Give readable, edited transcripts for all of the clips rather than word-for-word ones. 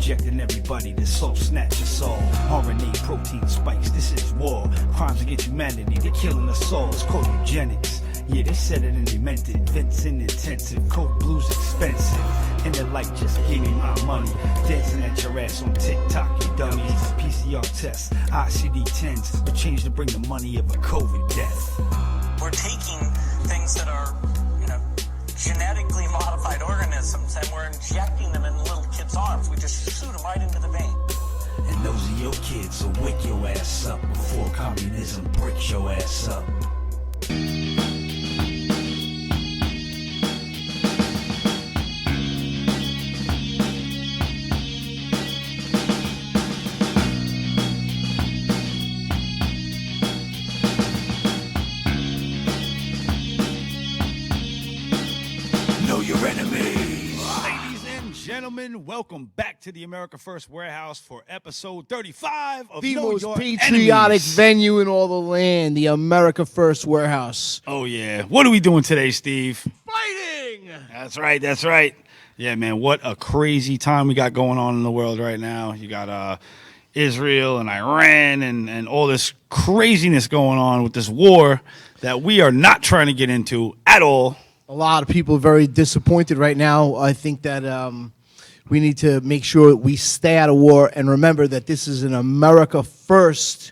injecting everybody to soul snatch your soul. RNA protein spikes, this is war. Crimes against humanity, they're killing us all. It's called eugenics. Yeah, they said it and they meant it. Vincent intensive, coke blues expensive. And they're like, just give me my money. Dancing at your ass on TikTok, you dummies. PCR tests, ICD-10s. We change to bring the money of a COVID death. We're taking things that are, genetically modified organisms, and we're injecting them in little kids' arms. We just shoot them right into the vein. And those are your kids, so wake your ass up before communism breaks your ass up. Gentlemen, welcome back to the America First Warehouse for episode 35 of the Know most Your patriotic Enemies. venue in all the land, the America First Warehouse. Oh, yeah. What are we doing today, Steve? Fighting! That's right. Yeah, man, what a crazy time we got going on in the world right now. You got Israel and Iran and all this craziness going on with this war that we are not trying to get into at all. A lot of people are very disappointed right now. I think that we need to make sure we stay out of war and remember that this is an America First,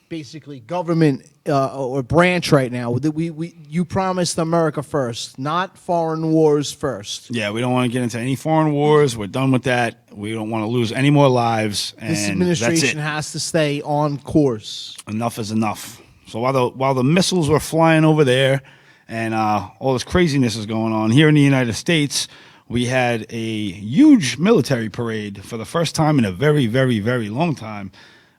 basically government or branch right now. You promised America first, not foreign wars first. Yeah, we don't want to get into any foreign wars. We're done with that. We don't want to lose any more lives. And This administration has to stay on course. Enough is enough. So while the missiles were flying over there and all this craziness is going on here in the United States, we had a huge military parade for the first time in a very, very, very long time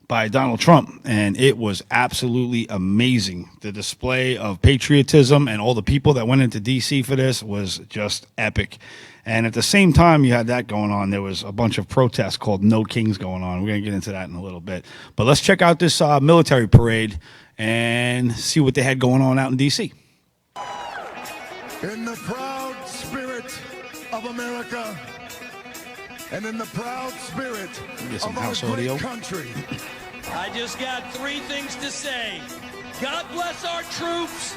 by Donald Trump. And it was absolutely amazing. The display of patriotism and all the people that went into D.C. for this was just epic. And at the same time you had that going on, there was a bunch of protests called No Kings going on. We're going to get into that in a little bit. But let's check out this military parade and see what they had going on out in D.C. In the proud spirit of America and in the proud spirit of our great country. I just got three things to say. God bless our troops.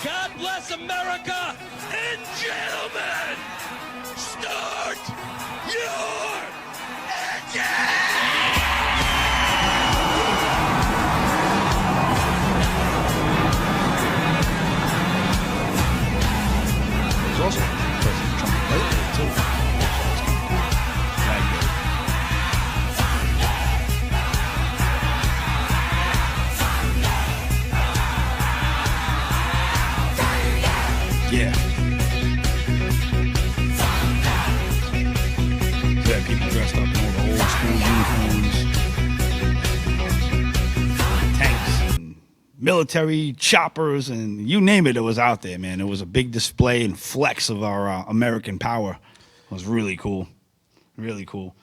God bless America. And gentlemen, start your engine! Also, President Trump played too. Yeah. So had people dressed up in all the old school uniforms, tanks, and military choppers, and you name it, it was out there, man. It was a big display and flex of our American power. It was really cool. Really cool.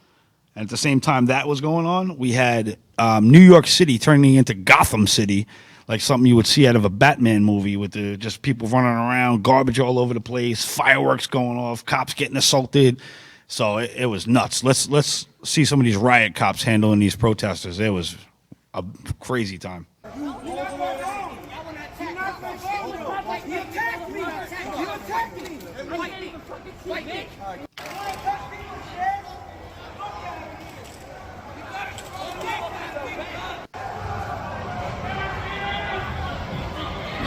And at the same time that was going on, we had New York City turning into Gotham City, like something you would see out of a Batman movie with just people running around, garbage all over the place, fireworks going off, cops getting assaulted. So it was nuts. Let's see some of these riot cops handling these protesters. It was a crazy time.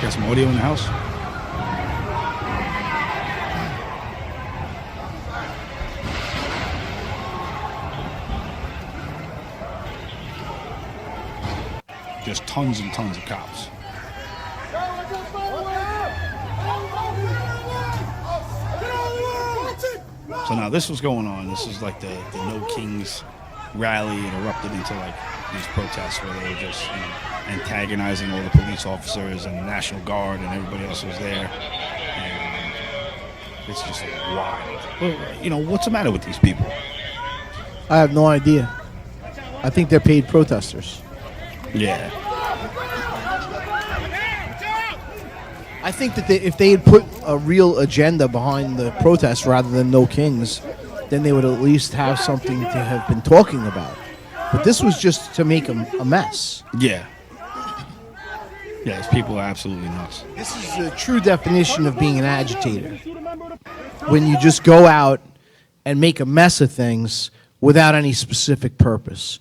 Got some audio in the house? Just tons and tons of cops. So now this was going on. This is like the No Kings rally. It erupted into like these protests where they were just, antagonizing all the police officers and the National Guard and everybody else was there. And it's just wild. What's the matter with these people? I have no idea. I think they're paid protesters. Yeah. I think that if they had put a real agenda behind the protest rather than No Kings, then they would at least have something to have been talking about. But this was just to make a mess. Yeah. Yeah, these people are absolutely nuts. This is the true definition of being an agitator. When you just go out and make a mess of things without any specific purpose.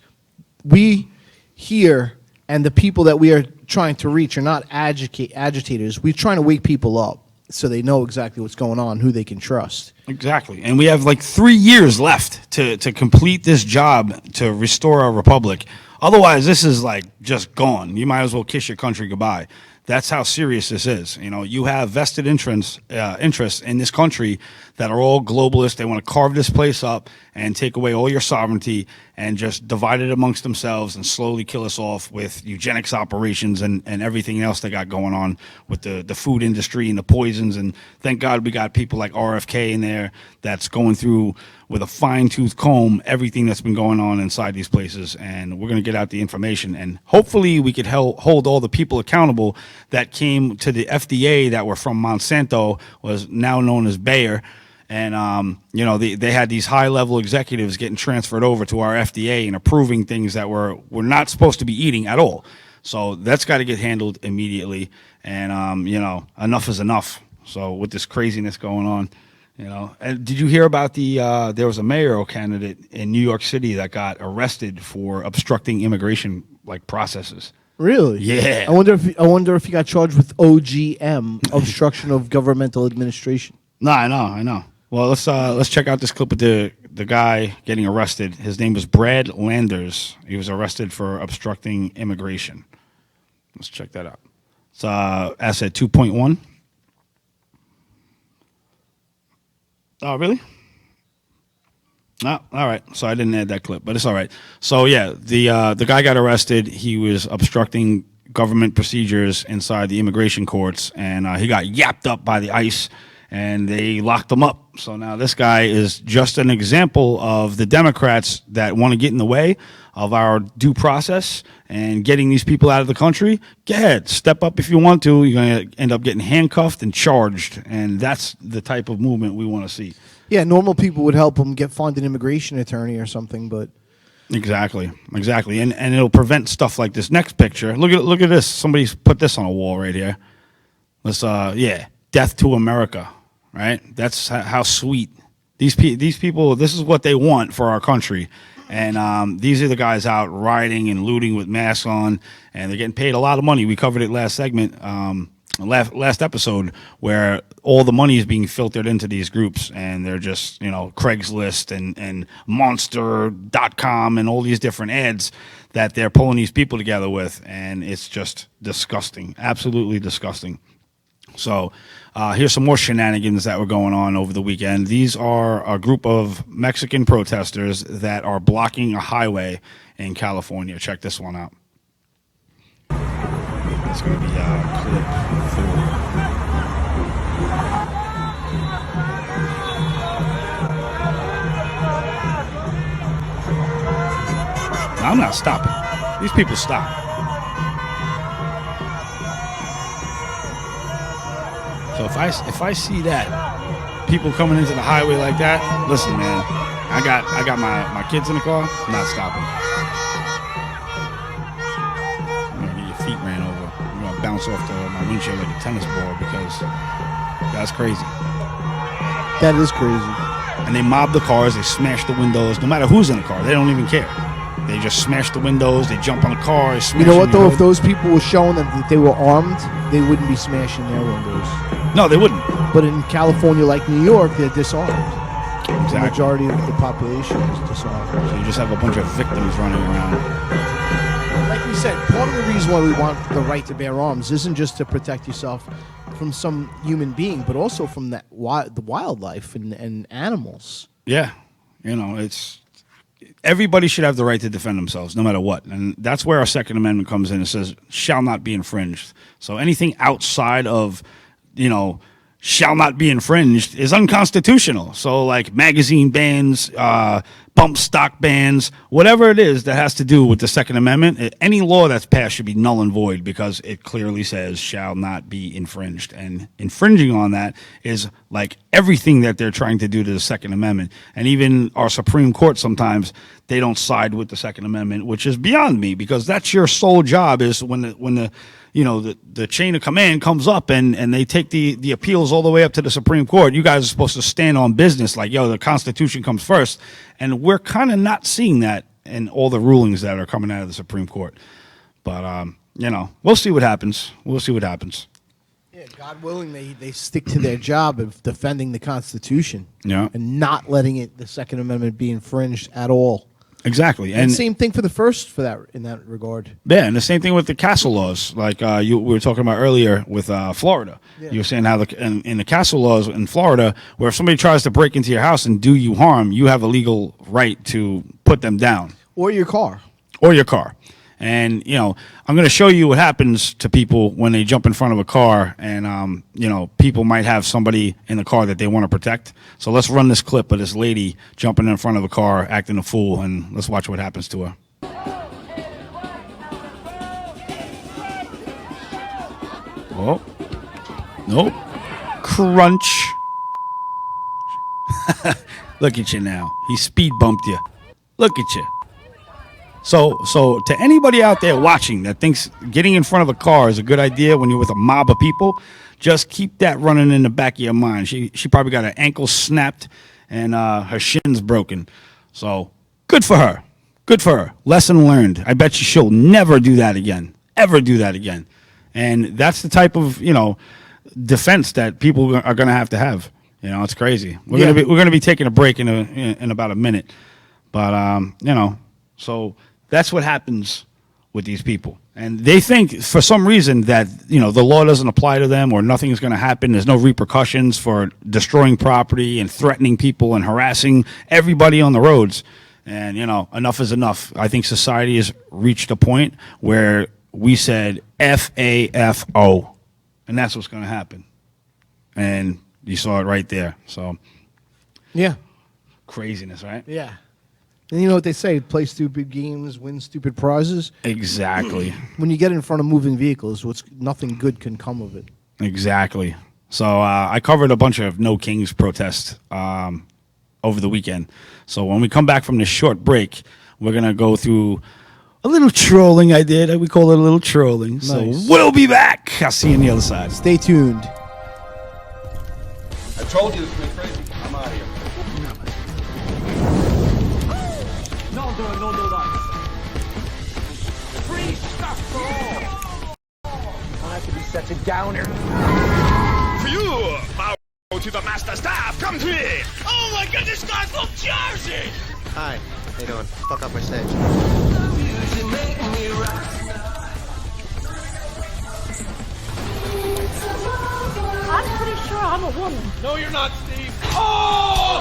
We here and the people that we are trying to reach are not agitators. We're trying to wake people up so they know exactly what's going on, who they can trust. Exactly. And we have like 3 years left to complete this job to restore our republic. Otherwise, this is like just gone. You might as well kiss your country goodbye. That's how serious this is. You know, you have vested interests in this country that are all globalist. They want to carve this place up and take away all your sovereignty and just divide it amongst themselves and slowly kill us off with eugenics operations and everything else they got going on with the food industry and the poisons. And thank God we got people like RFK in there that's going through with a fine-tooth comb everything that's been going on inside these places. And we're going to get out the information. And hopefully we could hold all the people accountable that came to the FDA that were from Monsanto, was now known as Bayer. And, you know, they had these high-level executives getting transferred over to our FDA and approving things that we're not supposed to be eating at all. So that's got to get handled immediately. And, you know, enough is enough. So with this craziness going on, you know. And did you hear about there was a mayoral candidate in New York City that got arrested for obstructing immigration, like, processes? Really? Yeah. I wonder if he got charged with OGM, obstruction of governmental administration. No, I know. Well, let's check out this clip with the guy getting arrested. His name was Brad Landers. He was arrested for obstructing immigration. Let's check that out. It's asset 2.1. Oh, really? No, all right. So I didn't add that clip, but it's all right. So yeah, the guy got arrested. He was obstructing government procedures inside the immigration courts, and he got yapped up by the ICE, and they locked him up. So now this guy is just an example of the Democrats that want to get in the way of our due process and getting these people out of the country. Go ahead, step up if you want to. You're going to end up getting handcuffed and charged, and that's the type of movement we want to see. Yeah, normal people would help them find an immigration attorney or something, but Exactly, and it'll prevent stuff like this. Next picture, look at this. Somebody's put this on a wall right here. Let's death to America, right? That's how sweet these people. This is what they want for our country, and these are the guys out rioting and looting with masks on, and they're getting paid a lot of money. We covered it last segment. Last episode, where all the money is being filtered into these groups, and they're just, you know, Craigslist and Monster.com and all these different ads that they're pulling these people together with, and it's just disgusting, absolutely disgusting. So here's some more shenanigans that were going on over the weekend. These are a group of Mexican protesters that are blocking a highway in California. Check this one out. It's going to be clip 4. I'm not stopping. These people stop. So if I see that, people coming into the highway like that, listen, man, I got my kids in the car. I'm not stopping. I'm gonna get your feet ran over. Bounce off my windshield like a tennis ball, because that's crazy. that is crazy. And they mob the cars. They smash the windows. No matter who's in the car, they don't even care. They just smash the windows. They jump on the car. You know what, though? If those people were showing that they were armed, they wouldn't be smashing their windows. No, they wouldn't. But in California, like New York, they're disarmed. Exactly. The majority of the population is disarmed. So you just have a bunch of victims running around. Like we said, part of the reason why we want the right to bear arms isn't just to protect yourself from some human being, but also from the wildlife and animals. Yeah. You know, it's... Everybody should have the right to defend themselves, no matter what. And that's where our Second Amendment comes in. It says, shall not be infringed. So anything outside of, you know, shall not be infringed is unconstitutional. So like magazine bans, bump stock bans, whatever it is that has to do with the Second Amendment. Any law that's passed should be null and void because it clearly says shall not be infringed. And infringing on that is like everything that they're trying to do to the Second Amendment. And even our Supreme Court, sometimes they don't side with the Second Amendment, which is beyond me, because that's your sole job, is when the chain of command comes up and they take the appeals all the way up to the Supreme Court. You guys are supposed to stand on business like, the Constitution comes first. And we're kind of not seeing that in all the rulings that are coming out of the Supreme Court. But, we'll see what happens. We'll see what happens. Yeah, God willing, they stick to their job of defending the Constitution. Yeah. And not letting the Second Amendment be infringed at all. Exactly. And same thing for the first, in that regard. Yeah, and the same thing with the castle laws, like we were talking about earlier with Florida. Yeah. You were saying how in the castle laws in Florida, where if somebody tries to break into your house and do you harm, you have a legal right to put them down. Or your car. And, I'm going to show you what happens to people when they jump in front of a car and, people might have somebody in the car that they want to protect. So let's run this clip of this lady jumping in front of a car, acting a fool, and let's watch what happens to her. Oh, nope. Crunch. Look at you now. He speed bumped you. Look at you. So to anybody out there watching that thinks getting in front of a car is a good idea when you're with a mob of people, just keep that running in the back of your mind. She probably got her ankle snapped and her shins broken. So good for her. Good for her. Lesson learned. I bet you she'll never do that again. Ever do that again. And that's the type of, defense that people are going to have. It's crazy. We're going to be taking a break in about a minute. But so that's what happens with these people. And they think for some reason that, the law doesn't apply to them or nothing is going to happen. There's no repercussions for destroying property and threatening people and harassing everybody on the roads. And, enough is enough. I think society has reached a point where we said FAFO, and that's what's going to happen. And you saw it right there. So, yeah. Craziness, right? Yeah. And you know what they say, play stupid games, win stupid prizes. Exactly. When you get in front of moving vehicles, nothing good can come of it. Exactly. So I covered a bunch of No Kings protests over the weekend. So when we come back from this short break, we're going to go through a little trolling I did. We call it a little trolling. Nice. So we'll be back. I'll see you on the other side. Stay tuned. I told you this was crazy. I'm out of here. No lies. Free stuff for all. I could be such a downer. For you, bow to the master staff. Come to me. Oh my god, this guy's from Jersey! Hi, how you doing? Fuck up my stage. I'm pretty sure I'm a woman. No, you're not, Steve. Oh!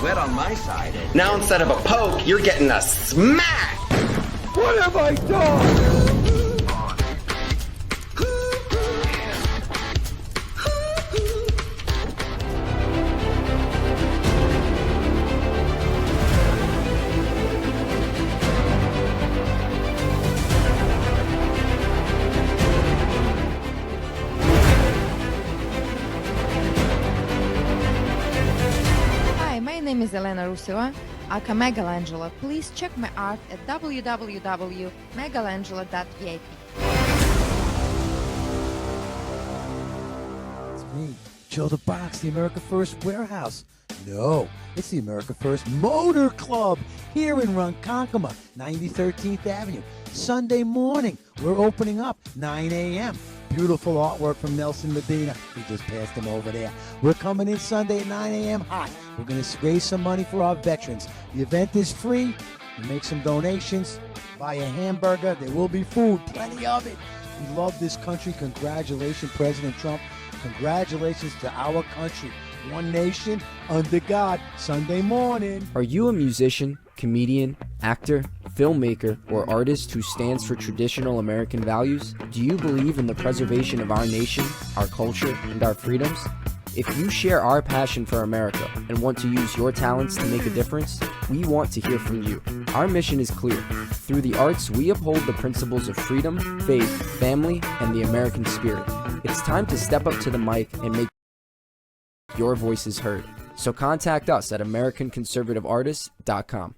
Wet on my side. Now instead of a poke, you're getting a smack! What have I done? My name is Elena Ruseva, aka Megalangela. Please check my art at www.megalangela.vip. It's me, Joe the Box, the America First Warehouse. No, it's the America First Motor Club here in Ronkonkoma, 13th Avenue. Sunday morning, we're opening up 9 a.m. Beautiful artwork from Nelson Medina. We just passed him over there. We're coming in Sunday at 9 a.m. hot. We're going to raise some money for our veterans. The event is free. You make some donations. Buy a hamburger. There will be food. Plenty of it. We love this country. Congratulations, President Trump. Congratulations to our country. One nation, under God. Sunday morning. Are you a musician? comedian, actor, filmmaker, or artist who stands for traditional American values? Do you believe in the preservation of our nation, our culture, and our freedoms? If you share our passion for America and want to use your talents to make a difference, we want to hear from you. Our mission is clear. Through the arts, we uphold the principles of freedom, faith, family, and the American spirit. It's time to step up to the mic and make your voices heard. So contact us at AmericanConservativeArtists.com.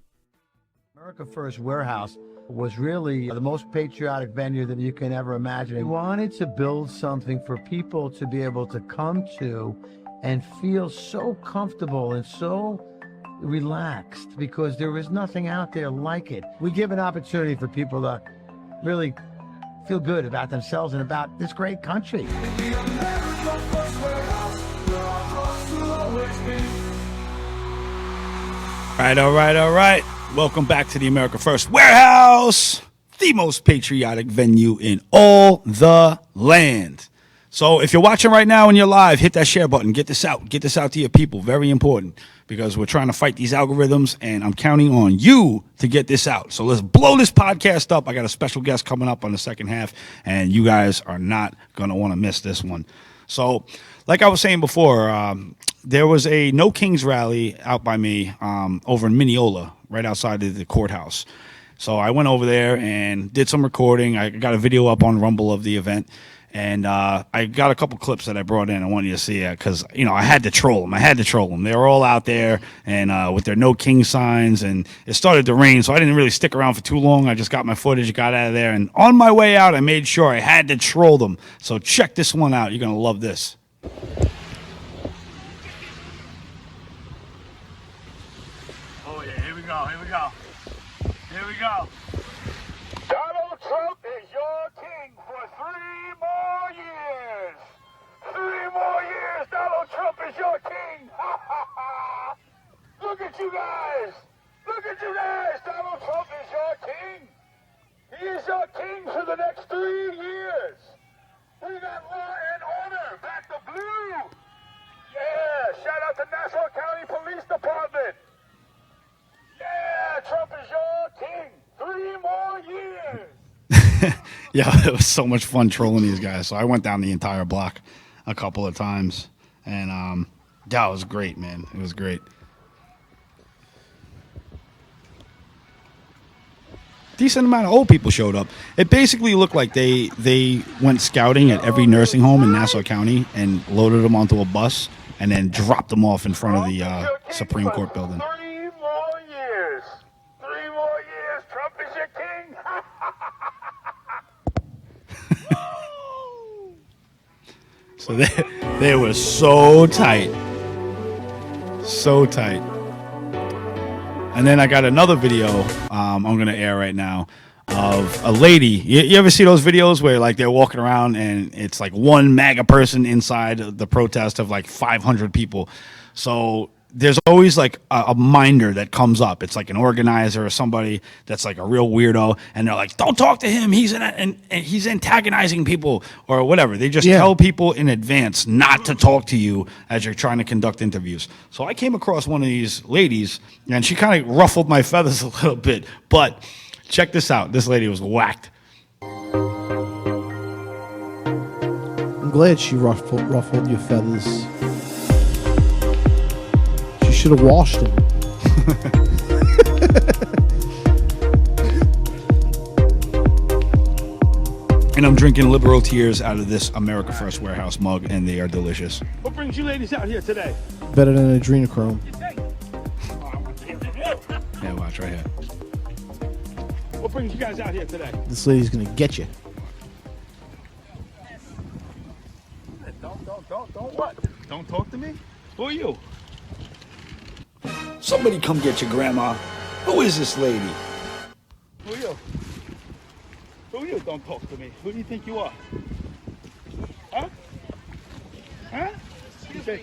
America First Warehouse was really the most patriotic venue that you can ever imagine. We wanted to build something for people to be able to come to and feel so comfortable and so relaxed, because there is nothing out there like it. We give an opportunity for people to really feel good about themselves and about this great country. All right. Welcome back to the America First Warehouse, the most patriotic venue in all the land. So if you're watching right now and you're live, hit that share button. Get this out. Get this out to your people. Very important, because we're trying to fight these algorithms, and I'm counting on you to get this out. So let's blow this podcast up. I got a special guest coming up on the second half, and you guys are not going to want to miss this one. So like I was saying before, there was a No Kings rally out by me over in Mineola, right outside of the courthouse. So I went over there and did some recording. I got a video up on Rumble of the event. And I got a couple clips that I brought in. I want you to see it because, I had to troll them. They were all out there and with their No King signs, and it started to rain, so I didn't really stick around for too long. I just got my footage, got out of there, and on my way out, I made sure I had to troll them. So check this one out. You're going to love this. Oh, yeah, here we go. Donald Trump is your king for 3 more years. 3 more years, Donald Trump is your king. Look at you guys. Donald Trump is your king. He is your king for the next 3 years. We got law and order. Back to blue. Yeah, shout out to Nassau County Police Department. Yeah, Trump is your king. 3 more years. Yeah, it was so much fun trolling these guys. So I went down the entire block a couple of times, and yeah, it was great, man. It was great. Decent amount of old people showed up. It basically looked like they went scouting at every nursing home in Nassau County and loaded them onto a bus and then dropped them off in front of the Supreme Court building. 3 more years. 3 more years. Trump is your king. So they were so tight. And then I got another video I'm going to air right now of a lady. You ever see those videos where like they're walking around and it's like one MAGA person inside the protest of like 500 people? So there's always like a minder that comes up. It's like an organizer or somebody that's like a real weirdo, and they're like, "Don't talk to him. He's he's antagonizing people," or whatever. They just tell people in advance not to talk to you as you're trying to conduct interviews. So I came across one of these ladies, and she kind of ruffled my feathers a little bit. But check this out. This lady was whacked. I'm glad she ruffled your feathers. You should have washed them. And I'm drinking liberal tears out of this America First Warehouse mug, and they are delicious. What brings you ladies out here today? Better than adrenochrome. Yeah, watch right here. What brings you guys out here today? This lady's gonna get you. Don't what? Don't talk to me? Who are you? Somebody come get your grandma. Who is this lady? Who are you? Who are you? Don't talk to me. Who do you think you are? Huh? Do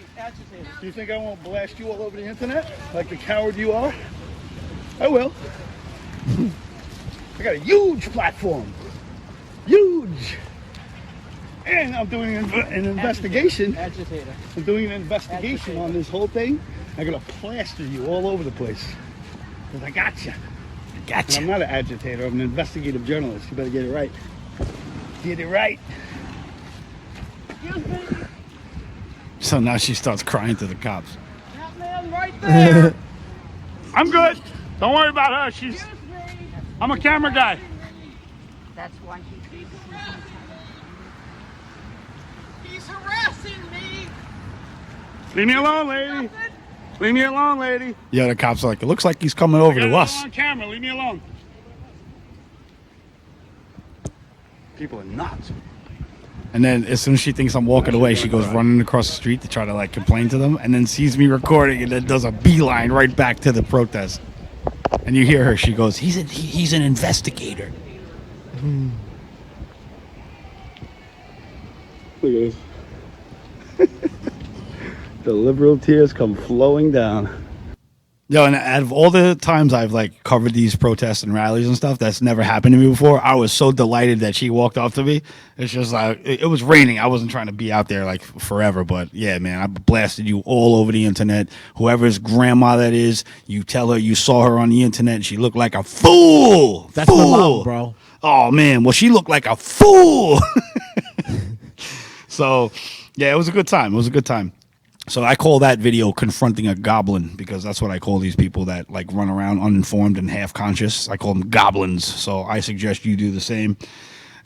you think I won't blast you all over the internet like the coward you are? I will. I got a huge platform. Huge. And I'm doing an investigation. Agitator. I'm doing an investigation on this whole thing. I'm going to plaster you all over the place. Because I gotcha. I gotcha. And I'm not an agitator. I'm an investigative journalist. You better get it right. Get it right. Excuse me. So now she starts crying to the cops. That man right there. I'm good. Don't worry about her. She's. I'm a camera guy. That's why He's harassing me. Leave me alone, lady. Leave me alone, lady. Yeah, the cops are like, it looks like he's coming over to us. On camera. Leave me alone. People are nuts. And then as soon as she thinks I'm walking away, she goes running across the street to try to like complain to them, and then sees me recording and then does a beeline right back to the protest. And you hear her, she goes, he's an investigator. Look at this. The liberal tears come flowing down. Yo, and out of all the times I've like covered these protests and rallies and stuff, that's never happened to me before. I was so delighted that she walked up to me. It's just like, it was raining. I wasn't trying to be out there like forever, but yeah, man, I blasted you all over the internet. Whoever's grandma that is, you tell her you saw her on the internet and she looked like a fool. That's my mom, bro. Oh man, well she looked like a fool. So yeah, it was a good time. It was a good time. So I call that video confronting a goblin, because that's what I call these people that like run around uninformed and half conscious. I call them goblins. So I suggest you do the same.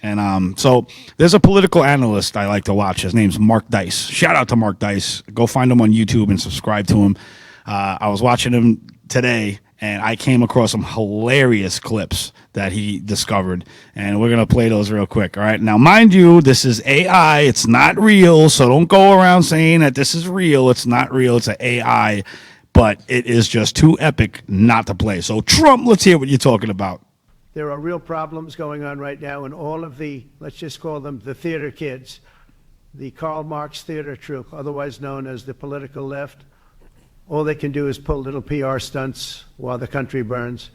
And so there's a political analyst I like to watch. His name's Mark Dice. Shout out to Mark Dice. Go find him on YouTube and subscribe to him. I was watching him today, and I came across some hilarious clips that he discovered, and we're going to play those real quick. All right. Now, mind you, this is AI. It's not real, so don't go around saying that this is real. It's not real. It's an AI, but it is just too epic not to play. So, Trump, let's hear what you're talking about. There are real problems going on right now in all of the, let's just call them the theater kids, the Karl Marx theater troupe, otherwise known as the political left. All they can do is pull little PR stunts while the country burns.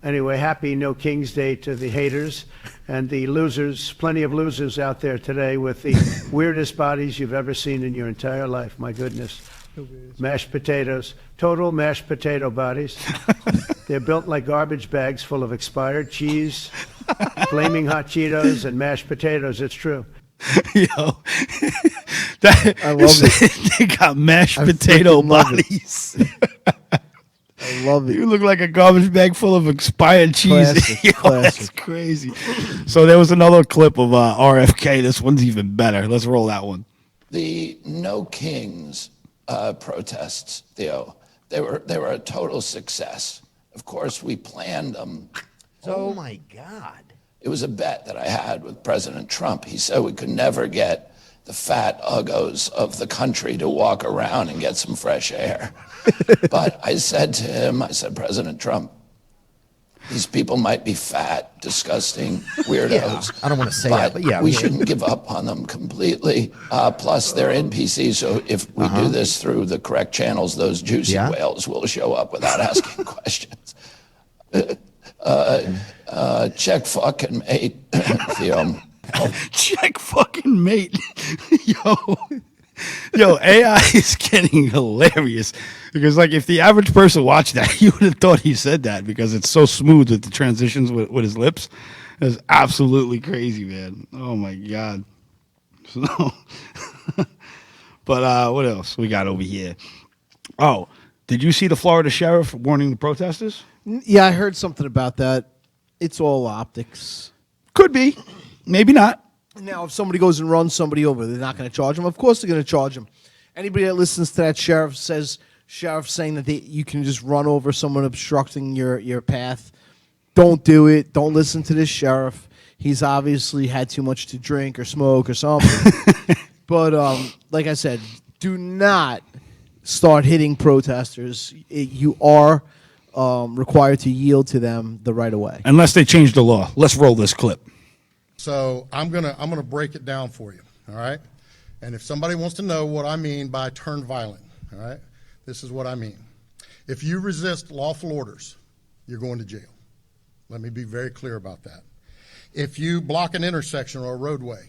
Anyway, happy No King's Day to the haters and the losers. Plenty of losers out there today with the weirdest bodies you've ever seen in your entire life. My goodness. Mashed potatoes. Total mashed potato bodies. They're built like garbage bags full of expired cheese, flaming hot Cheetos, and mashed potatoes. It's true. Yo, I love it. They got mashed potato bodies. I love it. You look like a garbage bag full of expired cheese. Classic, Yo, classic. That's crazy. So there was another clip of RFK. This one's even better. Let's roll that one. The No Kings protests, Theo, they were a total success. Of course, we planned them. Oh my God. It was a bet that I had with President Trump. He said we could never get the fat uggos of the country to walk around and get some fresh air. But I said to him, I said, President Trump, these people might be fat, disgusting weirdos. Yeah, I don't want to say that, but yeah. We shouldn't give up on them completely. Plus, they're NPCs, so if we do this through the correct channels, those juicy whales will show up without asking questions. Check fucking mate, Theo. Check fucking mate. Yo, AI is getting hilarious, because like if the average person watched that, you would have thought he said that, because it's so smooth with the transitions with his lips. It's absolutely crazy, man. Oh my God. So, but what else we got over here? Oh, did you see the Florida sheriff warning the protesters? Yeah, I heard something about that. It's all optics. Could be. Maybe not. Now, if somebody goes and runs somebody over, they're not going to charge them. Of course they're going to charge them. Anybody that listens to that sheriff saying that you can just run over someone obstructing your path, don't do it. Don't listen to this sheriff. He's obviously had too much to drink or smoke or something. But like I said, do not start hitting protesters. You are required to yield to them the right of way. Unless they change the law. Let's roll this clip. So I'm gonna break it down for you, all right? And if somebody wants to know what I mean by turn violent, all right, this is what I mean. If you resist lawful orders, you're going to jail. Let me be very clear about that. If you block an intersection or a roadway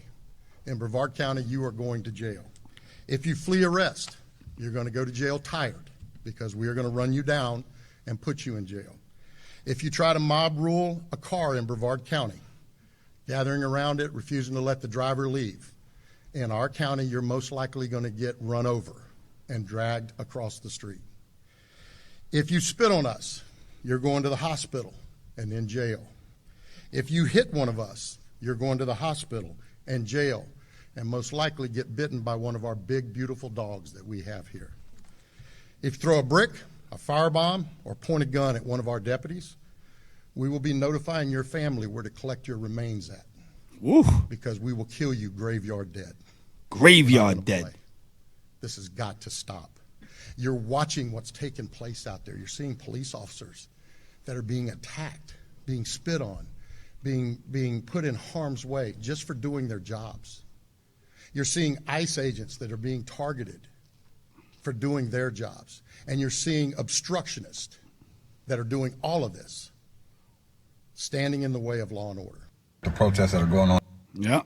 in Brevard County, you are going to jail. If you flee arrest, you're going to go to jail tired, because we are going to run you down and put you in jail. If you try to mob rule a car in Brevard County, gathering around it, refusing to let the driver leave, in our county, you're most likely going to get run over and dragged across the street. If you spit on us, you're going to the hospital and in jail. If you hit one of us, you're going to the hospital and jail, and most likely get bitten by one of our big, beautiful dogs that we have here. If you throw a brick, a firebomb, or point a gun at one of our deputies, we will be notifying your family where to collect your remains at. Oof. Because we will kill you graveyard dead. Graveyard dead. This has got to stop. You're watching what's taking place out there. You're seeing police officers that are being attacked, being spit on, being put in harm's way just for doing their jobs. You're seeing ICE agents that are being targeted for doing their jobs. And you're seeing obstructionists that are doing all of this, standing in the way of law and order. The protests that are going on. Yeah.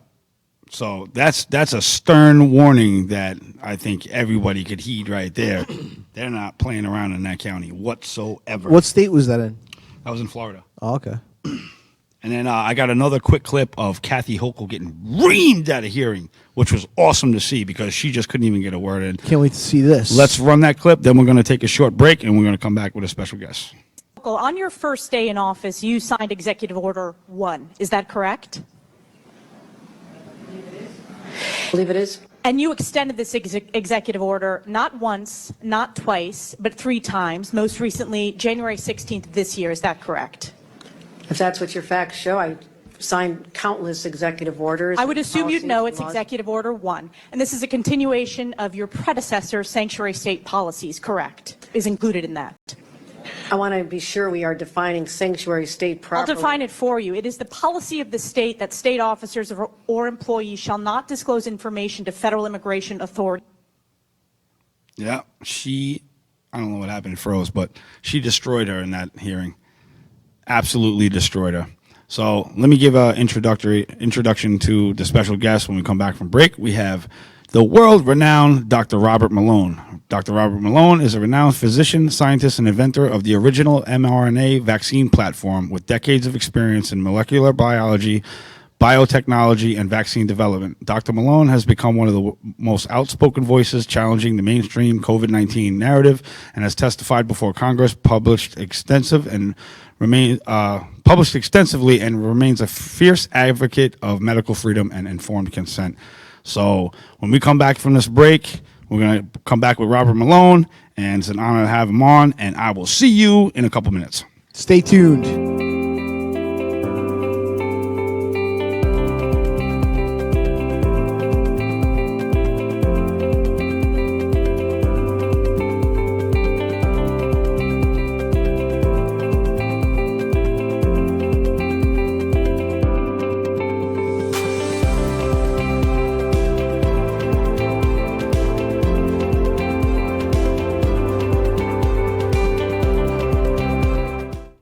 So that's a stern warning that I think everybody could heed right there. They're not playing around in that county whatsoever. What state was that in? That was in Florida. Oh, okay. And then I got another quick clip of Kathy Hochul getting reamed at a hearing, which was awesome to see because she just couldn't even get a word in. Can't wait to see this. Let's run that clip. Then we're going to take a short break, and we're going to come back with a special guest. On your first day in office, you signed Executive Order 1. Is that correct? I believe it is. And you extended this executive order not once, not twice, but 3 times, most recently January 16th this year. Is that correct? If that's what your facts show, I signed countless executive orders. I would assume you'd know it's Executive Order 1. And this is a continuation of your predecessor sanctuary state policies, correct? Is included in that. I want to be sure we are defining sanctuary state properly. I'll define it for you. It is the policy of the state that state officers or employees shall not disclose information to federal immigration authorities. Yeah, I don't know what happened, it froze, but she destroyed her in that hearing. Absolutely destroyed her. So let me give an introduction to the special guest when we come back from break. We have the world-renowned Dr. Robert Malone. Dr. Robert Malone is a renowned physician, scientist, and inventor of the original mRNA vaccine platform with decades of experience in molecular biology, biotechnology, and vaccine development. Dr. Malone has become one of the most outspoken voices challenging the mainstream COVID-19 narrative and has testified before Congress, published extensively, and remains a fierce advocate of medical freedom and informed consent. So when we come back from this break, we're going to come back with Robert Malone, and it's an honor to have him on, and I will see you in a couple minutes. Stay tuned.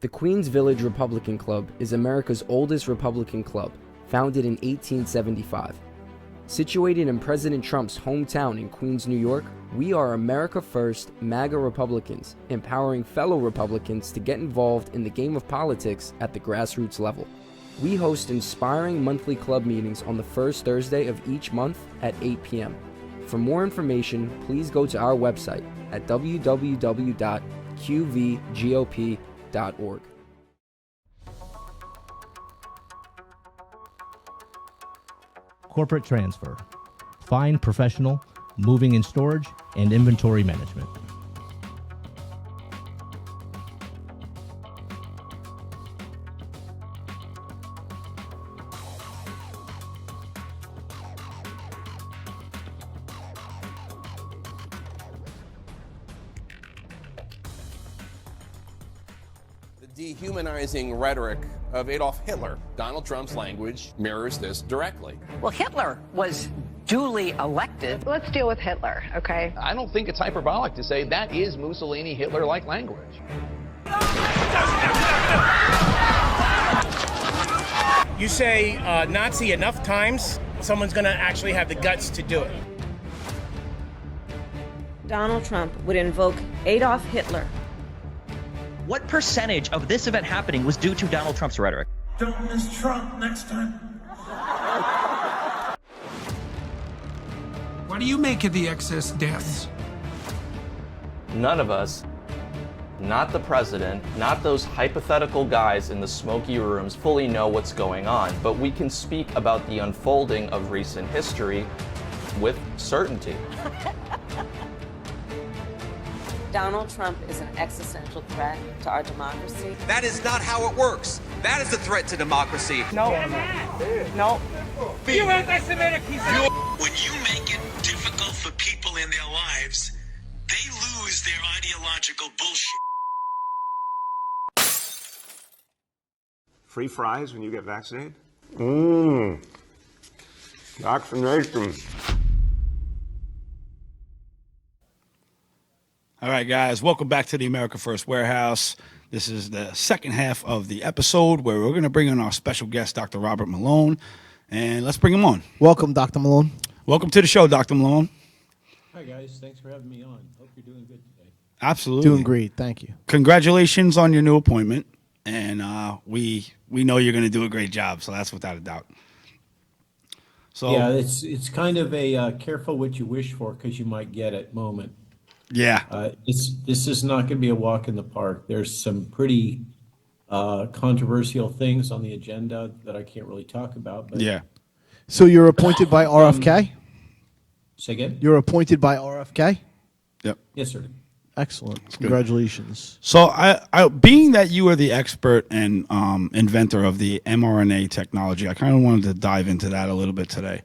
The Queens Village Republican Club is America's oldest Republican club, founded in 1875. Situated in President Trump's hometown in Queens, New York, we are America First MAGA Republicans, empowering fellow Republicans to get involved in the game of politics at the grassroots level. We host inspiring monthly club meetings on the first Thursday of each month at 8 p.m. For more information, please go to our website at www.qvgop.org. Corporate transfer, fine professional, moving and storage, and inventory management. Dehumanizing rhetoric of Adolf Hitler. Donald Trump's language mirrors this directly. Well, Hitler was duly elected. Let's deal with Hitler, okay? I don't think it's hyperbolic to say that is Mussolini Hitler-like language. You say Nazi enough times, someone's going to actually have the guts to do it. Donald Trump would invoke Adolf Hitler what percentage of this event happening was due to Donald Trump's rhetoric? Don't miss Trump next time. What do you make of the excess deaths? None of us, not the president, not those hypothetical guys in the smoky rooms fully know what's going on, but we can speak about the unfolding of recent history with certainty. Donald Trump is an existential threat to our democracy. That is not how it works. That is a threat to democracy. No. No. You anti-Semitic piece of... When you make it difficult for people in their lives, they lose their ideological bullshit. Free fries when you get vaccinated? Vaccination. All right, guys, welcome back to the America First Warehouse. This is the second half of the episode where we're going to bring in our special guest, Dr. Robert Malone, and let's bring him on. Welcome, Dr. Malone. Welcome to the show, Dr. Malone. Hi, guys. Thanks for having me on. Hope you're doing good today. Absolutely. Doing great. Thank you. Congratulations on your new appointment, and we know you're going to do a great job, so that's without a doubt. So yeah, it's kind of a careful what you wish for because you might get it moment. Yeah. This is not going to be a walk in the park. There's some pretty controversial things on the agenda that I can't really talk about. But yeah. So you're appointed by RFK? Say again? You're appointed by RFK? Yep. Yes, sir. Excellent. Congratulations. So I being that you are the expert and inventor of the mRNA technology, I kind of wanted to dive into that a little bit today.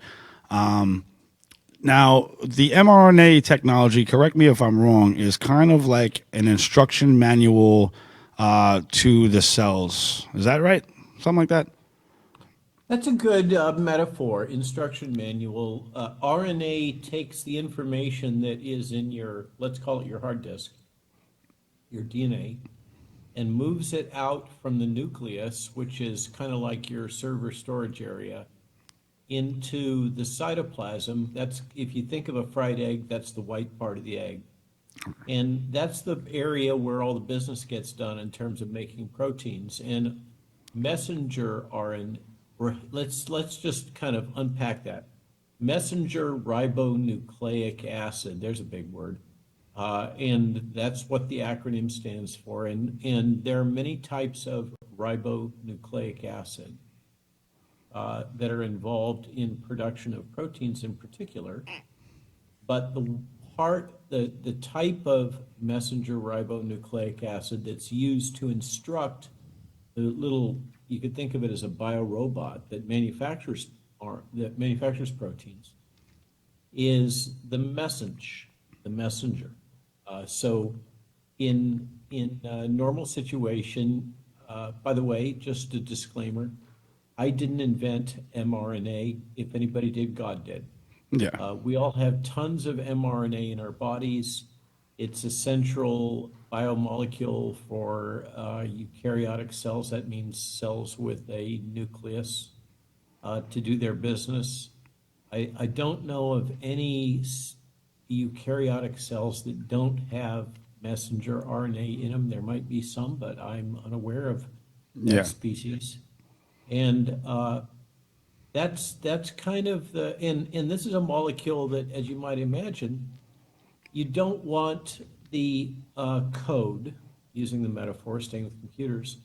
Now, the mRNA technology, correct me if I'm wrong, is kind of like an instruction manual to the cells. Is that right? Something like that? That's a good metaphor, instruction manual. RNA takes the information that is in your, let's call it your hard disk, your DNA, and moves it out from the nucleus, which is kind of like your server storage area, into the cytoplasm. That's, if you think of a fried egg, that's the white part of the egg. And that's the area where all the business gets done in terms of making proteins. And messenger RNA, let's just kind of unpack that. Messenger ribonucleic acid, there's a big word. And that's what the acronym stands for. And there are many types of ribonucleic acid that are involved in production of proteins in particular. But the type of messenger ribonucleic acid that's used to instruct the little, you could think of it as a biorobot that manufactures proteins, is the messenger. So in a normal situation, by the way, just a disclaimer, I didn't invent mRNA. If anybody did, God did. Yeah. We all have tons of mRNA in our bodies. It's a central biomolecule for eukaryotic cells. That means cells with a nucleus to do their business. I don't know of any eukaryotic cells that don't have messenger RNA in them. There might be some, but I'm unaware of that species. And that's kind of the, and this is a molecule that, as you might imagine, you don't want the code, using the metaphor, staying with computers,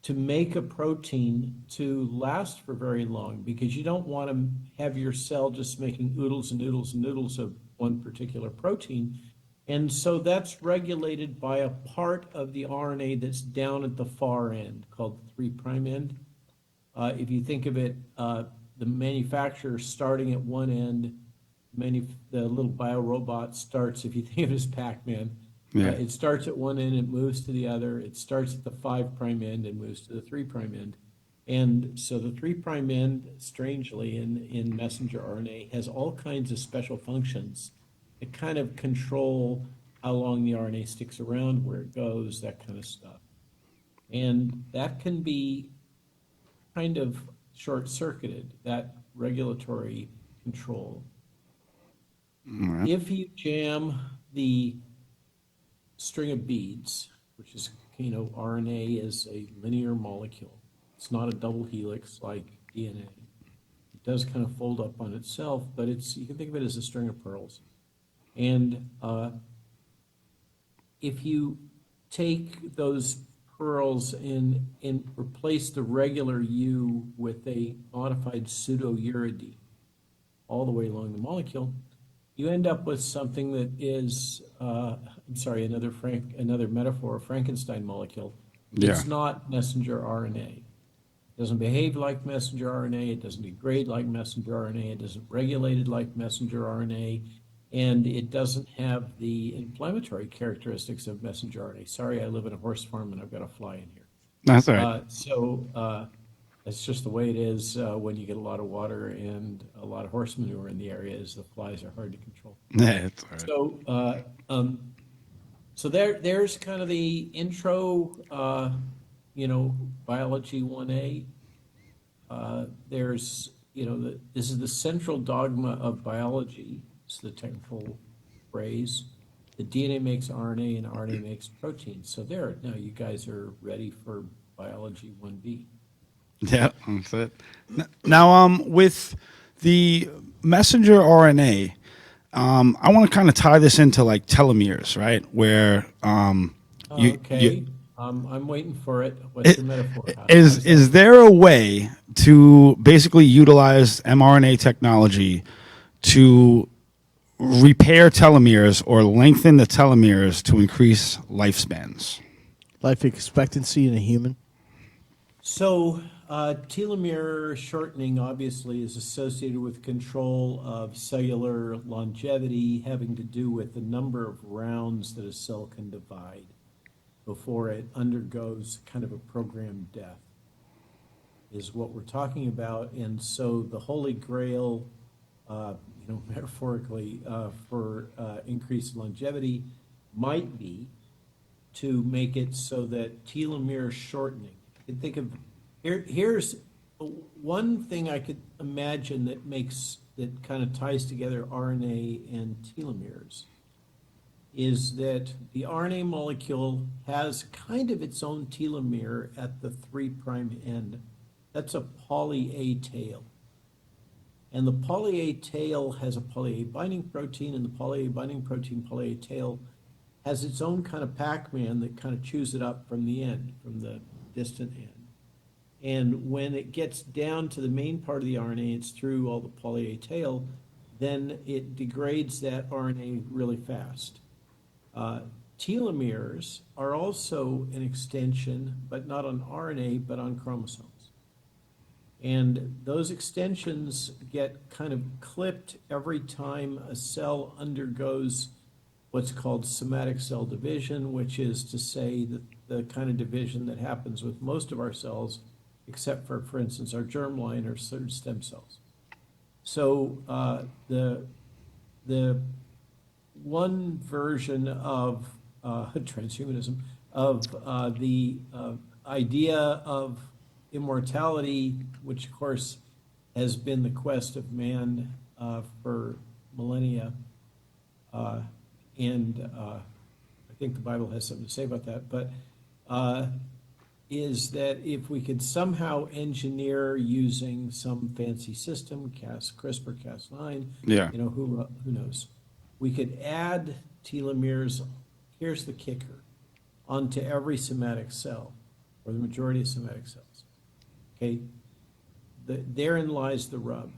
to make a protein to last for very long, because you don't want to have your cell just making oodles and oodles and oodles of one particular protein. And so that's regulated by a part of the RNA that's down at the far end, called the 3' end. If you think of it, the manufacturer starting at one end, the little biorobot starts, if you think of it as Pac-Man, it starts at one end, it moves to the other, it starts at the 5' end and moves to the 3' end. And so the 3' end, strangely, in messenger RNA, has all kinds of special functions that kind of control how long the RNA sticks around, where it goes, that kind of stuff. And that can be kind of short-circuited, that regulatory control. If you jam the string of beads, which is RNA is a linear molecule. It's not a double helix like DNA. It does kind of fold up on itself, but you can think of it as a string of pearls. And if you take those pearls and replace the regular U with a modified pseudouridine all the way along the molecule, you end up with something that is, another metaphor, a Frankenstein molecule. It's not messenger RNA. It doesn't behave like messenger RNA. It doesn't degrade like messenger RNA. It isn't regulated like messenger RNA. And it doesn't have the inflammatory characteristics of messenger RNA. Sorry, I live in a horse farm and I've got a fly in here. That's all right. That's just the way it is when you get a lot of water and a lot of horse manure in the area, is the flies are hard to control. Yeah, it's all right. So there's kind of the intro, biology 1A. There's, this is the central dogma of biology. It's the technical phrase. The DNA makes RNA and RNA makes protein. So now you guys are ready for biology 1B. Yeah, that's it. Now, with the messenger RNA, I want to kind of tie this into like telomeres, right? Where I'm waiting for it. What's your metaphor? Is there a way to basically utilize mRNA technology to repair telomeres or lengthen the telomeres to increase lifespans? Life expectancy in a human? So telomere shortening obviously is associated with control of cellular longevity, having to do with the number of rounds that a cell can divide before it undergoes kind of a programmed death, is what we're talking about. And so the holy grail, metaphorically, for increased longevity might be to make it so that telomere shortening. You can think of here's one thing I could imagine that kind of ties together RNA and telomeres, is that the RNA molecule has kind of its own telomere at the 3' end. That's a poly A tail. And the poly A tail has a poly A binding protein, and the poly A binding protein, poly A tail, has its own kind of Pac-Man that kind of chews it up from the end, from the distant end. And when it gets down to the main part of the RNA, it's through all the poly A tail, then it degrades that RNA really fast. Telomeres are also an extension, but not on RNA, but on chromosomes. And those extensions get kind of clipped every time a cell undergoes what's called somatic cell division, which is to say that the kind of division that happens with most of our cells, except for instance, our germline or certain stem cells. So the one version of transhumanism, of the idea of immortality, which of course has been the quest of man for millennia, and I think the Bible has something to say about that, but is that if we could somehow engineer using some fancy system, CRISPR, Cas9, who knows, we could add telomeres, here's the kicker, onto every somatic cell, or the majority of somatic cells. Okay, therein lies the rub.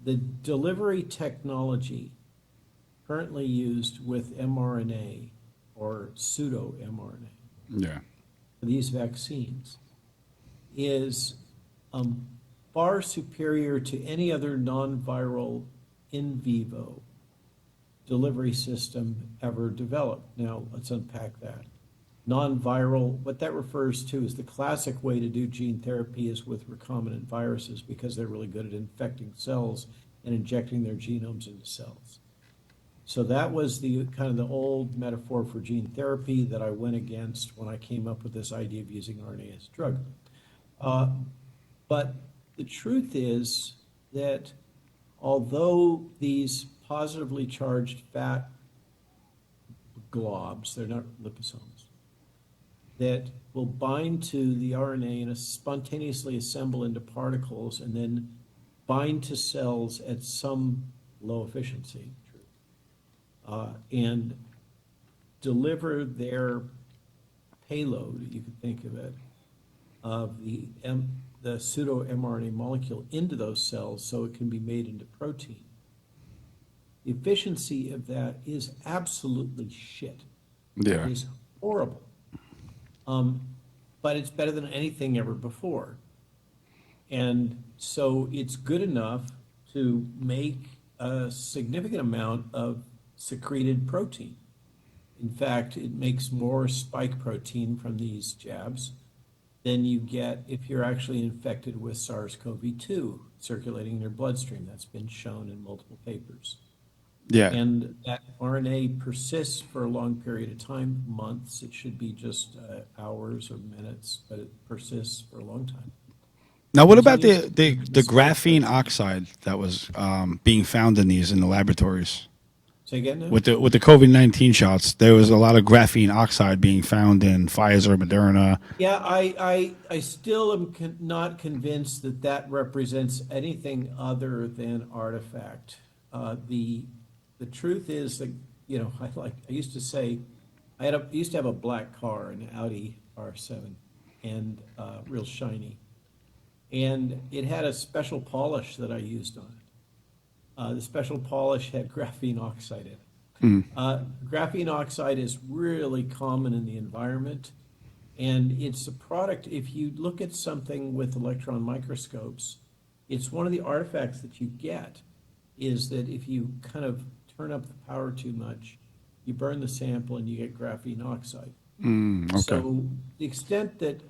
The delivery technology currently used with mRNA or pseudo-mRNA for these vaccines is far superior to any other non-viral in vivo delivery system ever developed. Now, let's unpack that. Non-viral, what that refers to is the classic way to do gene therapy is with recombinant viruses, because they're really good at infecting cells and injecting their genomes into cells. So that was the kind of the old metaphor for gene therapy that I went against when I came up with this idea of using RNA as a drug. But the truth is that although these positively charged fat globs, they're not liposomes, that will bind to the RNA and spontaneously assemble into particles and then bind to cells at some low efficiency and deliver their payload, you could think of it, of the pseudo mRNA molecule into those cells so it can be made into protein. The efficiency of that is absolutely shit. Yeah. It is horrible. But it's better than anything ever before. And so it's good enough to make a significant amount of secreted protein. In fact, it makes more spike protein from these jabs than you get if you're actually infected with SARS-CoV-2 circulating in your bloodstream. That's been shown in multiple papers. Yeah. And that RNA persists for a long period of time, months. It should be just hours or minutes, but it persists for a long time. Now, what about the graphene oxide that was being found in these in the laboratories? Say again now? With the COVID-19 shots, there was a lot of graphene oxide being found in Pfizer, Moderna. Yeah, I still am not convinced that that represents anything other than artifact. The truth is that, you know, I used to say, I used to have a black car, an Audi R7, and real shiny. And it had a special polish that I used on it. The special polish had graphene oxide in it. Graphene oxide is really common in the environment, and it's a product, if you look at something with electron microscopes, it's one of the artifacts that you get is that if you kind of turn up the power too much, you burn the sample and you get graphene oxide. Okay. So the extent that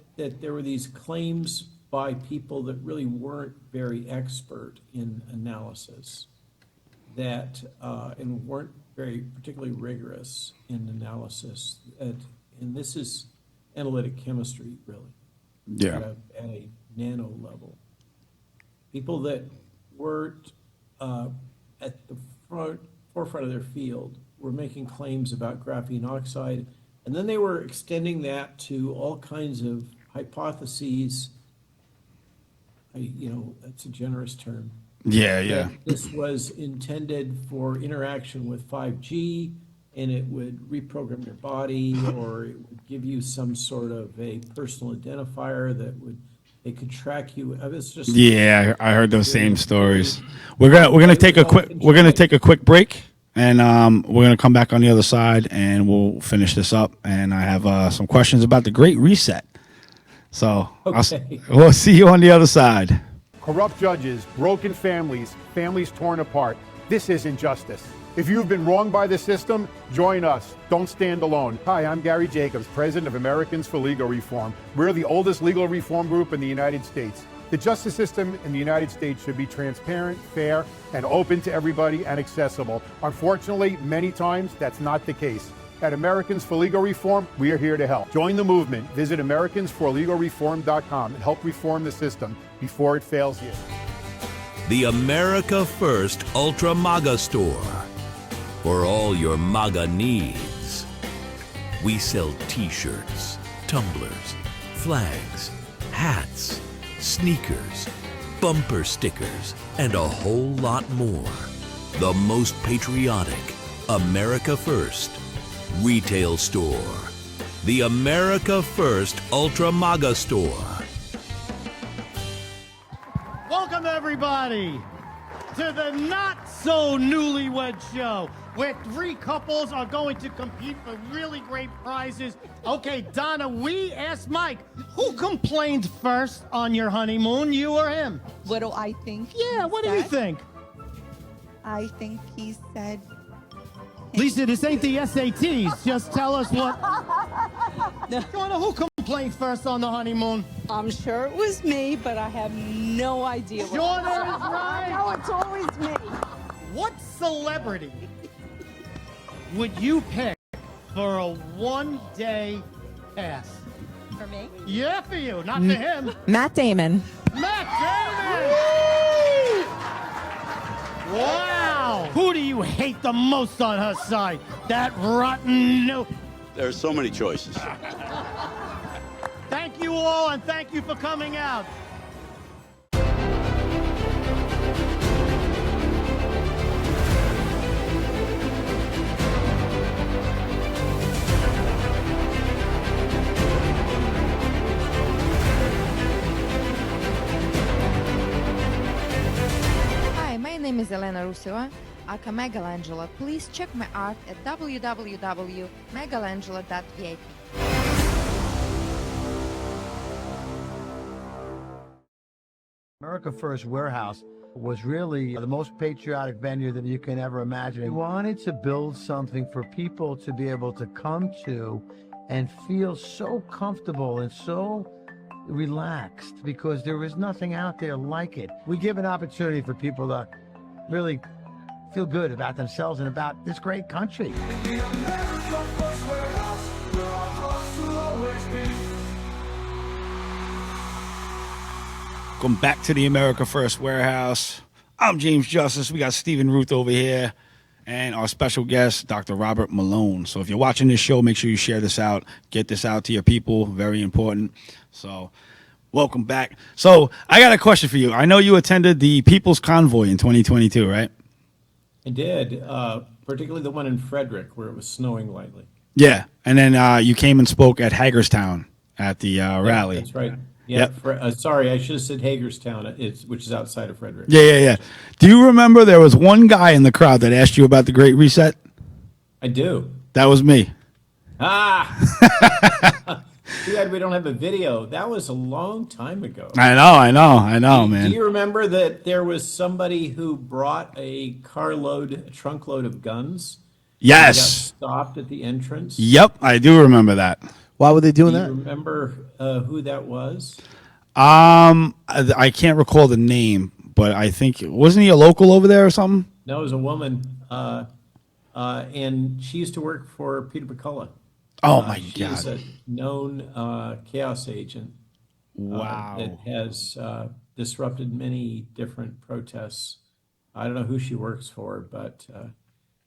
there were these claims by people that really weren't very expert in analysis, that and weren't very particularly rigorous in analysis, and this is analytic chemistry, really. Yeah. At a nano level. People that weren't at the forefront of their field were making claims about graphene oxide, and then they were extending that to all kinds of hypotheses. You know, that's a generous term. Yeah, yeah. That this was intended for interaction with 5G, and it would reprogram your body, or it would give you some sort of a personal identifier that it could track you. It's just I heard those same stories. We're gonna take a quick break, and we're gonna come back on the other side, and we'll finish this up. And I have some questions about the Great Reset. So we'll see you on the other side. Corrupt judges, broken families, families torn apart. This isn't justice. If you've been wronged by the system, join us. Don't stand alone. Hi, I'm Gary Jacobs, president of Americans for Legal Reform. We're the oldest legal reform group in the United States. The justice system in the United States should be transparent, fair, and open to everybody and accessible. Unfortunately, many times that's not the case. At Americans for Legal Reform, we are here to help. Join the movement. Visit AmericansForLegalReform.com and help reform the system before it fails you. The America First Ultra MAGA Store. For all your MAGA needs. We sell t-shirts, tumblers, flags, hats, sneakers, bumper stickers, and a whole lot more. The most patriotic America First retail store. The America First Ultra MAGA Store. Welcome, everybody, to the Not So Newlywed Show, where three couples are going to compete for really great prizes. Okay, Donna, we asked Mike, who complained first on your honeymoon, you or him? What do I think? Yeah, what do you think? I think he said... Lisa, this ain't the SATs. Just tell us what... Donna, who complained first on the honeymoon? I'm sure it was me, but I have no idea. Jordan is right. No, it's always me. What celebrity would you pick for a one-day pass? For me? Yeah, for you, not for him. Matt Damon. Matt Damon! Wow! Who do you hate the most on her side? That rotten no... There are so many choices. Thank you all, and thank you for coming out. Hi, my name is Elena Ruseva, aka Megalangela. Please check my art at www.megalangela.vip. America First Warehouse was really the most patriotic venue that you can ever imagine. We wanted to build something for people to be able to come to and feel so comfortable and so relaxed, because there is nothing out there like it. We give an opportunity for people to really feel good about themselves and about this great country. Welcome back to the America First Warehouse. I'm James Justice. We got Stephen Ruth over here and our special guest, Dr. Robert Malone. So if you're watching this show, make sure you share this out. Get this out to your people. Very important. So welcome back. So I got a question for you. I know you attended the People's Convoy in 2022, right? I did, particularly the one in Frederick where it was snowing lightly. Yeah. And then you came and spoke at Hagerstown at the rally. That's right. Yeah, Yep. sorry, I should have said Hagerstown, which is outside of Frederick. Yeah. Do you remember there was one guy in the crowd that asked you about the Great Reset? I do. That was me. Ah! Too bad we don't have a video. That was a long time ago. I know, man. Do you remember that there was somebody who brought a trunkload of guns? Yes. And got stopped at the entrance? Yep, I do remember that. Why were they doing Do that? you remember who that was? I can't recall the name, but I think, wasn't he a local over there or something? No, it was a woman, and she used to work for Peter McCullough. Oh my She's God. a known chaos agent. Wow. That has disrupted many different protests. I don't know who she works for, but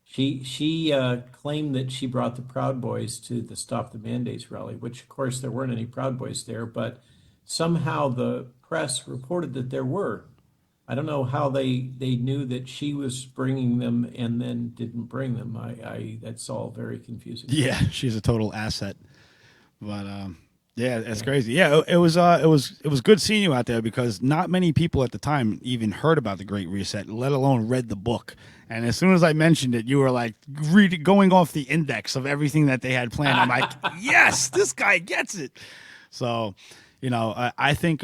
she claimed that she brought the Proud Boys to the Stop the Mandates rally, which of course there weren't any Proud Boys there, but somehow the press reported that there were. I don't know how they knew that she was bringing them and then didn't bring them. That's all very confusing. Yeah, she's a total asset. But yeah, that's crazy. Yeah, it was good seeing you out there, because not many people at the time even heard about the Great Reset, let alone read the book. And as soon as I mentioned it, you were like going off the index of everything that they had planned. I'm like, yes, this guy gets it. So, I think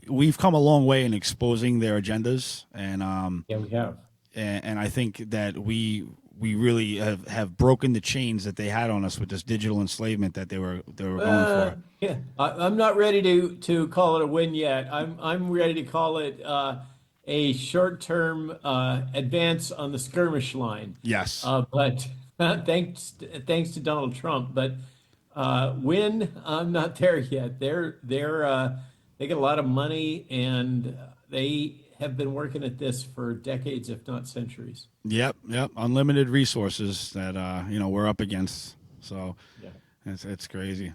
we've come a long way in exposing their agendas, and yeah, we have. And I think that we really have broken the chains that they had on us with this digital enslavement that they were going for. Yeah, I'm not ready to call it a win yet. I'm ready to call it a short-term advance on the skirmish line. Yes. But thanks to Donald Trump. But win, I'm not there yet. They get a lot of money, and they have been working at this for decades, if not centuries. Yep. Unlimited resources that we're up against. So it's crazy.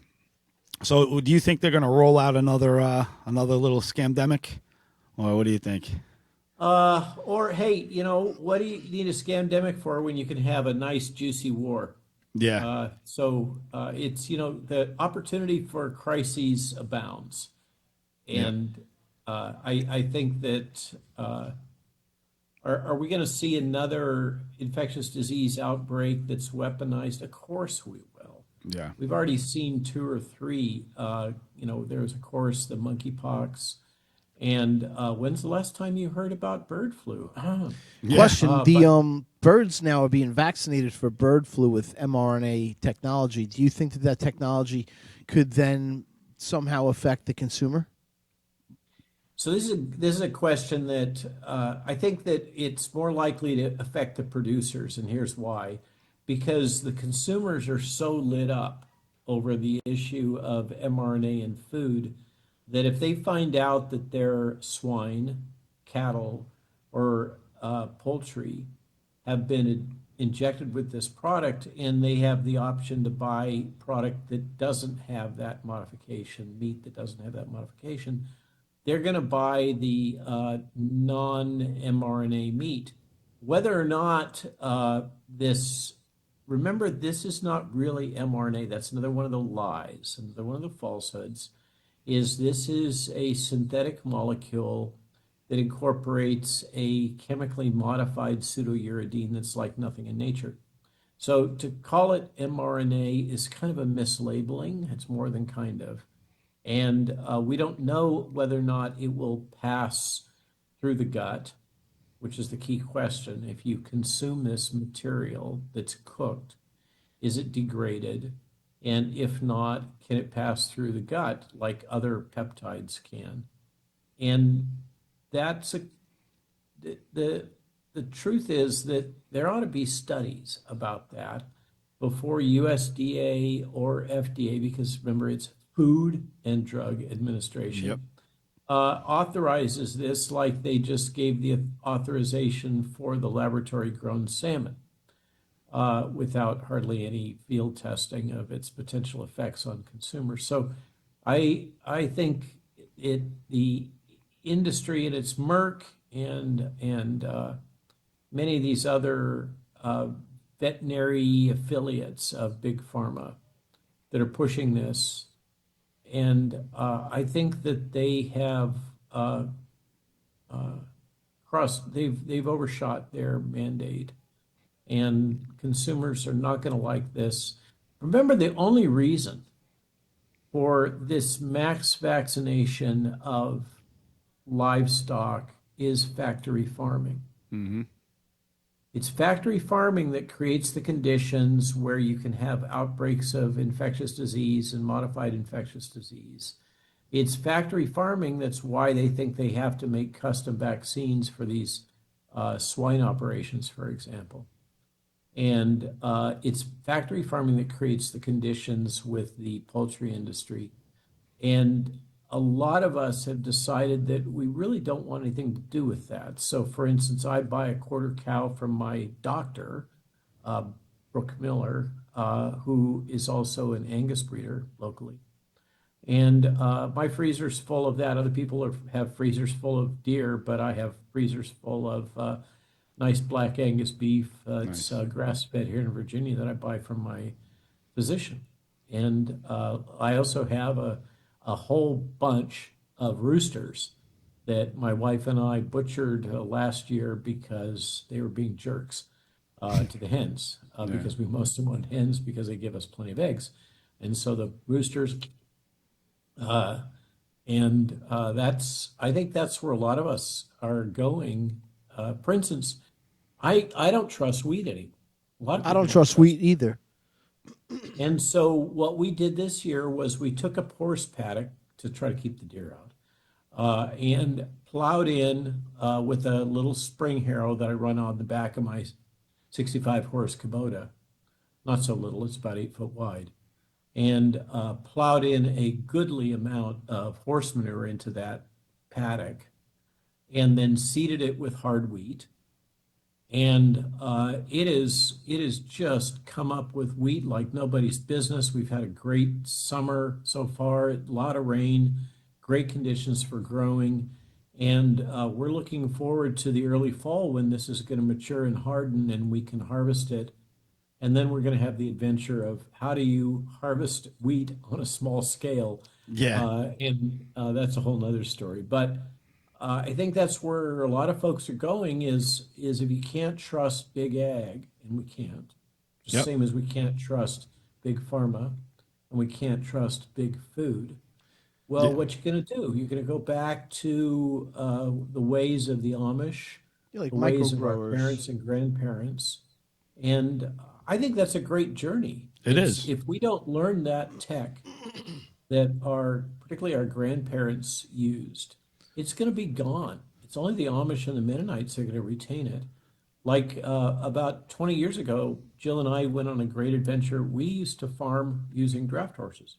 So do you think they're going to roll out another little scamdemic, or what do you think? Or hey, what do you need a scamdemic for when you can have a nice juicy war? Yeah. So it's the opportunity for crises abounds, and I think that are we going to see another infectious disease outbreak that's weaponized? Of course we will. Yeah. We've already seen 2 or 3. There's of course the monkeypox. And when's the last time you heard about bird flu? Question: the birds now are being vaccinated for bird flu with mRNA technology. Do you think that technology could then somehow affect the consumer? So this is a question that I think that it's more likely to affect the producers, and here's why: because the consumers are so lit up over the issue of mRNA in food, that if they find out that their swine, cattle, or poultry have been injected with this product, and they have the option to buy product that doesn't have that modification, meat that doesn't have that modification, they're going to buy the non-mRNA meat. Whether or not remember, this is not really mRNA. That's another one of the lies, another one of the falsehoods, is this is a synthetic molecule that incorporates a chemically modified pseudouridine that's like nothing in nature. So to call it mRNA is kind of a mislabeling. It's more than kind of. And we don't know whether or not it will pass through the gut, which is the key question. If you consume this material that's cooked, is it degraded? And if not, can it pass through the gut like other peptides can? And that's the truth is that there ought to be studies about that before USDA or FDA, because remember, it's Food and Drug Administration, authorizes this like they just gave the authorization for the laboratory-grown salmon without hardly any field testing of its potential effects on consumers. So I think the industry and its Merck and many of these other veterinary affiliates of Big Pharma that are pushing this. And I think that they have they've overshot their mandate, and consumers are not going to like this. Remember, the only reason for this max vaccination of livestock is factory farming. Mm-hmm. It's factory farming that creates the conditions where you can have outbreaks of infectious disease and modified infectious disease. It's factory farming that's why they think they have to make custom vaccines for these swine operations, for example. And it's factory farming that creates the conditions with the poultry industry. And a lot of us have decided that we really don't want anything to do with that. So, for instance, I buy a quarter cow from my doctor, Brooke Miller, who is also an Angus breeder locally. And my freezer's full of that. Other people have freezers full of deer, but I have freezers full of nice black Angus beef. It's grass-fed here in Virginia that I buy from my physician. And I also have a whole bunch of roosters that my wife and I butchered last year because they were being jerks to the hens, because we mostly want hens because they give us plenty of eggs. And so the roosters, I think that's where a lot of us are going. For instance, I don't trust wheat anymore. A lot of I don't trust wheat either. And so what we did this year was we took a horse paddock to try to keep the deer out, and plowed in with a little spring harrow that I run on the back of my 65 horse Kubota. Not so little, it's about 8 foot wide. And plowed in a goodly amount of horse manure into that paddock, and then seeded it with hard wheat. And it is just come up with wheat like nobody's business. We've had a great summer so far, a lot of rain, great conditions for growing. And we're looking forward to the early fall when this is going to mature and harden and we can harvest it. And then we're going to have the adventure of how do you harvest wheat on a small scale. Yeah. And that's a whole nother story. But I think that's where a lot of folks are going is if you can't trust big ag, and we can't, just the same as we can't trust big pharma, and we can't trust big food. Well, what you going to do? You're going to go back to the ways of the Amish, like the ways of our microgrowers. parents and grandparents. And I think that's a great journey. It is. If we don't learn that tech that particularly our grandparents used, it's going to be gone. It's only the Amish and the Mennonites that are going to retain it. Like about 20 years ago, Jill and I went on a great adventure. We used to farm using draft horses.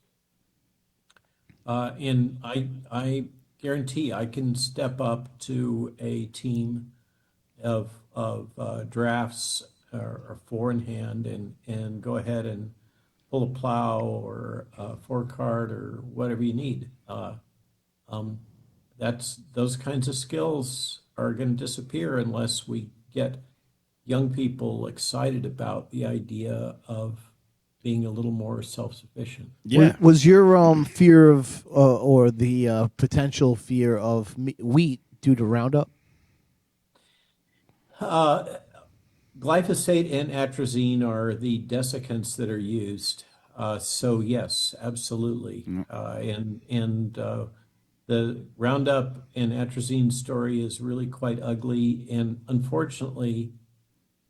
And I guarantee I can step up to a team of drafts or four in hand and go ahead and pull a plow or a fork cart or whatever you need. Those kinds of skills are going to disappear unless we get young people excited about the idea of being a little more self-sufficient. Yeah. Was your fear of or the potential fear of wheat due to Roundup? Glyphosate and atrazine are the desiccants that are used. So yes, absolutely. The Roundup and atrazine story is really quite ugly. And unfortunately,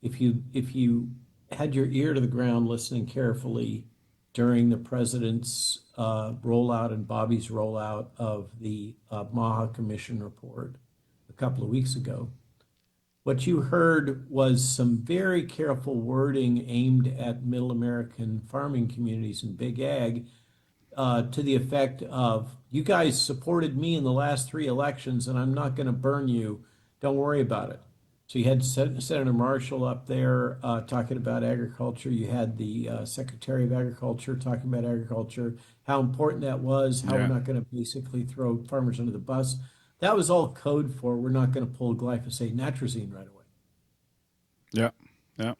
if you had your ear to the ground listening carefully during the president's rollout and Bobby's rollout of the Maha Commission report a couple of weeks ago, what you heard was some very careful wording aimed at middle American farming communities and big ag, to the effect of, you guys supported me in the last 3 elections and I'm not going to burn you. Don't worry about it. So you had Senator Marshall up there talking about agriculture. You had the Secretary of Agriculture talking about agriculture, how important that was, how we're not going to basically throw farmers under the bus. That was all code for we're not going to pull glyphosate and atrazine right away. Yeah, yeah.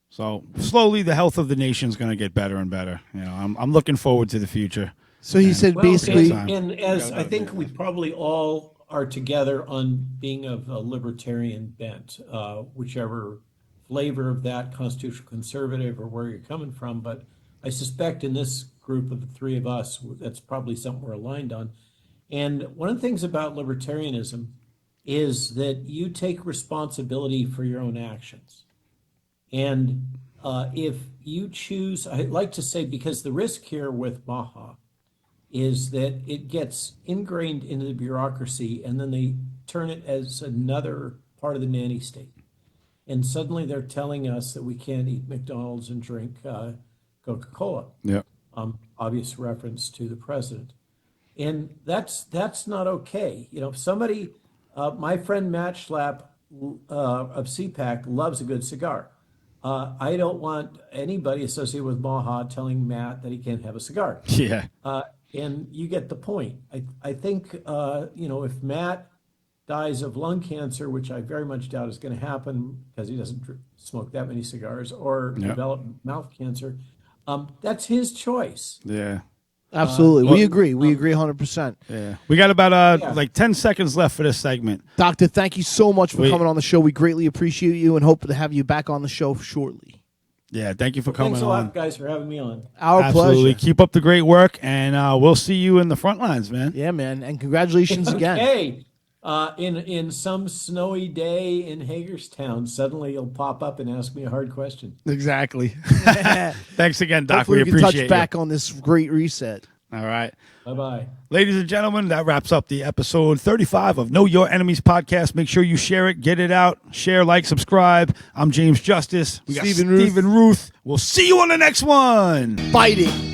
So slowly, the health of the nation is going to get better and better. I'm looking forward to the future. So he said basically, and as I think we probably all are together on being of a libertarian bent, whichever flavor of that, constitutional conservative or where you're coming from. But I suspect in this group of the three of us, that's probably something we're aligned on. And one of the things about libertarianism is that you take responsibility for your own actions. And if you choose, I'd like to say, because the risk here with Maha is that it gets ingrained into the bureaucracy and then they turn it as another part of the nanny state. And suddenly they're telling us that we can't eat McDonald's and drink Coca-Cola. Yeah. Obvious reference to the president. And that's not okay. If somebody, my friend Matt Schlapp of CPAC loves a good cigar. I don't want anybody associated with Maha telling Matt that he can't have a cigar. Yeah. And you get the point. I think, if Matt dies of lung cancer, which I very much doubt is going to happen because he doesn't smoke that many cigars, or develop mouth cancer, that's his choice. Yeah. Absolutely. We agree. We agree 100%. Yeah. We got about like 10 seconds left for this segment. Doctor, thank you so much for coming on the show. We greatly appreciate you and hope to have you back on the show shortly. Yeah, thank you for coming on. Thanks a lot, guys, for having me on. Our pleasure. Keep up the great work, and we'll see you in the front lines, man. Yeah, man, and congratulations again. Hey, in some snowy day in Hagerstown, suddenly you'll pop up and ask me a hard question. Exactly. Thanks again, Doc. Hopefully we appreciate can touch back on this great reset. All right. Bye-bye. Ladies and gentlemen, that wraps up the episode 35 of Know Your Enemies podcast. Make sure you share it, get it out, share, like, subscribe. I'm James Justice. We got Stephen Ruth. We'll see you on the next one. Fighting.